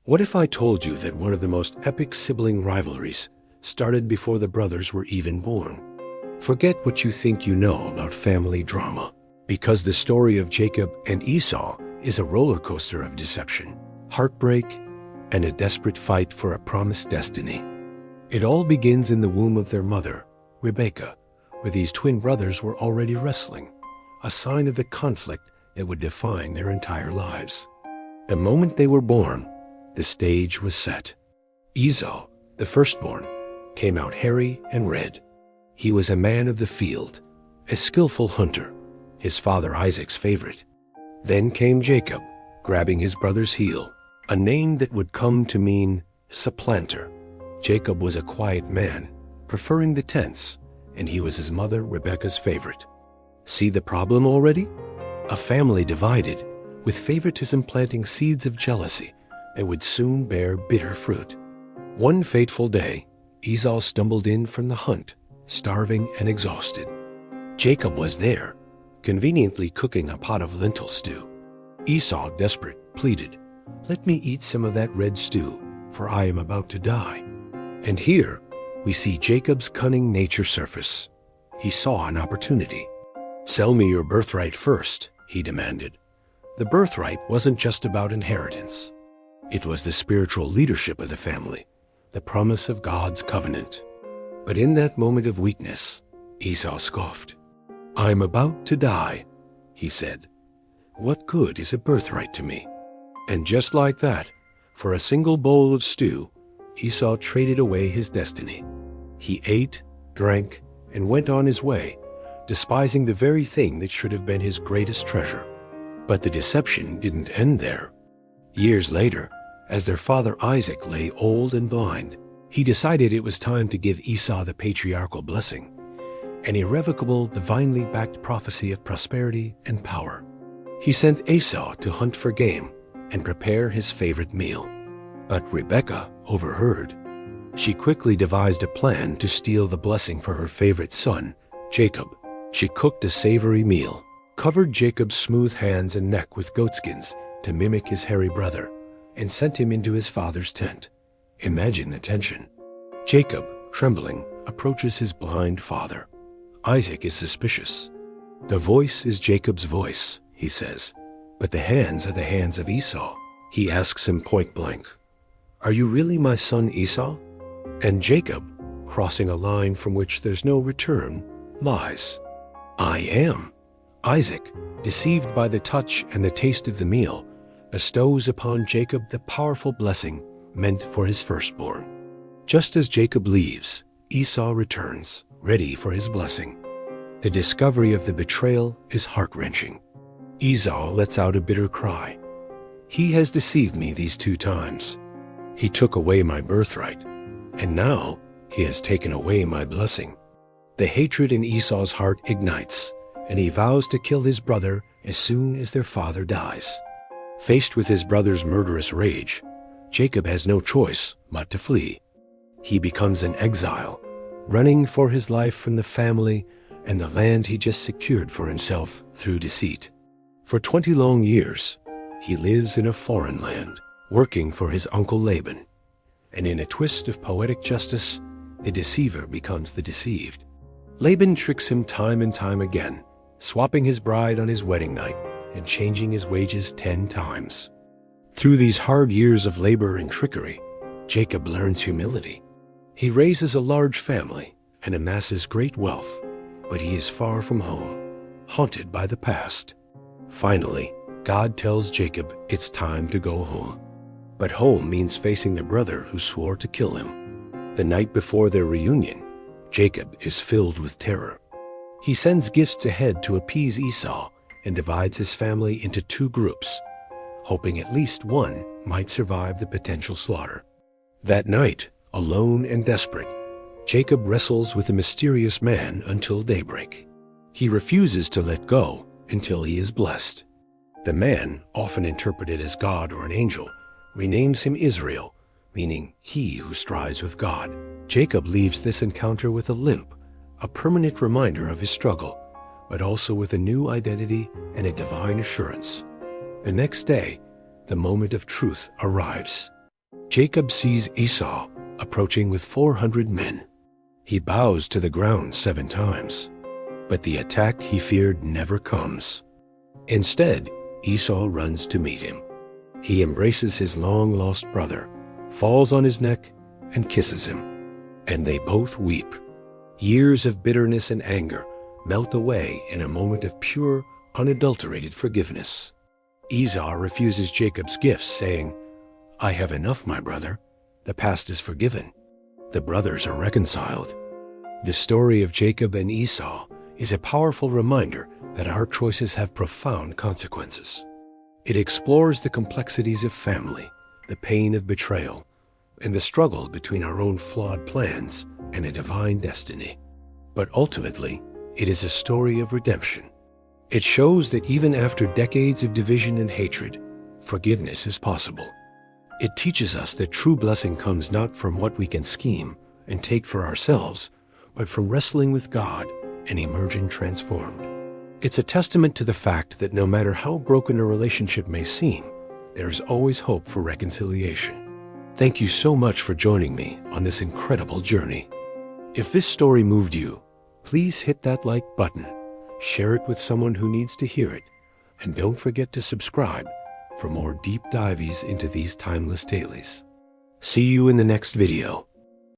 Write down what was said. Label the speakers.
Speaker 1: What if I told you that one of the most epic sibling rivalries started before the brothers were even born? Forget what you think you know about family drama, because the story of Jacob and Esau is a roller coaster of deception, heartbreak, and a desperate fight for a promised destiny. It all begins in the womb of their mother, Rebekah, where these twin brothers were already wrestling, a sign of the conflict that would define their entire lives. The moment they were born, the stage was set. Esau, the firstborn, came out hairy and red. He was a man of the field, a skillful hunter, his father Isaac's favorite. Then came Jacob, grabbing his brother's heel, a name that would come to mean supplanter. Jacob was a quiet man, preferring the tents, and he was his mother Rebekah's favorite. See the problem already? A family divided, with favoritism planting seeds of jealousy that would soon bear bitter fruit. One fateful day, Esau stumbled in from the hunt, starving and exhausted. Jacob was there, conveniently cooking a pot of lentil stew. Esau, desperate, pleaded, "Let me eat some of that red stew, for I am about to die." And here we see Jacob's cunning nature surface. He saw an opportunity. "Sell me your birthright first," he demanded. The birthright wasn't just about inheritance. It was the spiritual leadership of the family, the promise of God's covenant. But in that moment of weakness, Esau scoffed. "I'm about to die," he said. "What good is a birthright to me?" And just like that, for a single bowl of stew, Esau traded away his destiny. He ate, drank, and went on his way, despising the very thing that should have been his greatest treasure. But the deception didn't end there. Years later, as their father Isaac lay old and blind, he decided it was time to give Esau the patriarchal blessing, an irrevocable, divinely backed prophecy of prosperity and power. He sent Esau to hunt for game and prepare his favorite meal. But Rebekah overheard. She quickly devised a plan to steal the blessing for her favorite son, Jacob. She cooked a savory meal, covered Jacob's smooth hands and neck with goatskins to mimic his hairy brother, and sent him into his father's tent. Imagine the tension. Jacob, trembling, approaches his blind father. Isaac is suspicious. "The voice is Jacob's voice," he says, "but the hands are the hands of Esau." He asks him point blank, "Are you really my son Esau?" And Jacob, crossing a line from which there's no return, lies. "I am." Isaac, deceived by the touch and the taste of the meal, bestows upon Jacob the powerful blessing meant for his firstborn. Just as Jacob leaves, Esau returns, ready for his blessing. The discovery of the betrayal is heart-wrenching. Esau lets out a bitter cry. "He has deceived me these 2 times. He took away my birthright, and now he has taken away my blessing." The hatred in Esau's heart ignites, and he vows to kill his brother as soon as their father dies. Faced with his brother's murderous rage, Jacob has no choice but to flee. He becomes an exile, running for his life from the family and the land he just secured for himself through deceit. For 20 long years, he lives in a foreign land, working for his uncle Laban. And in a twist of poetic justice, the deceiver becomes the deceived. Laban tricks him time and time again, swapping his bride on his wedding night and changing his wages 10 times. Through these hard years of labor and trickery, Jacob learns humility. He raises a large family and amasses great wealth, but he is far from home, haunted by the past. Finally, God tells Jacob it's time to go home. But home means facing the brother who swore to kill him. The night before their reunion, Jacob is filled with terror. He sends gifts ahead to appease Esau and divides his family into 2 groups, hoping at least one might survive the potential slaughter. That night, alone and desperate, Jacob wrestles with a mysterious man until daybreak. He refuses to let go until he is blessed. The man, often interpreted as God or an angel, renames him Israel, meaning he who strives with God. Jacob leaves this encounter with a limp, a permanent reminder of his struggle, but also with a new identity and a divine assurance. The next day, the moment of truth arrives. Jacob sees Esau approaching with 400 men. He bows to the ground 7 times, but the attack he feared never comes. Instead, Esau runs to meet him. He embraces his long-lost brother, falls on his neck, and kisses him. And they both weep. Years of bitterness and anger melt away in a moment of pure, unadulterated forgiveness. Esau refuses Jacob's gifts, saying, "I have enough, my brother. The past is forgiven." The brothers are reconciled. The story of Jacob and Esau is a powerful reminder that our choices have profound consequences. It explores the complexities of family, the pain of betrayal, and the struggle between our own flawed plans and a divine destiny. But ultimately, it is a story of redemption. It shows that even after decades of division and hatred, forgiveness is possible. It teaches us that true blessing comes not from what we can scheme and take for ourselves, but from wrestling with God and emerging transformed. It's a testament to the fact that no matter how broken a relationship may seem, there is always hope for reconciliation. Thank you so much for joining me on this incredible journey. If this story moved you, please hit that like button, share it with someone who needs to hear it, and don't forget to subscribe for more deep dives into these timeless dailies. See you in the next video.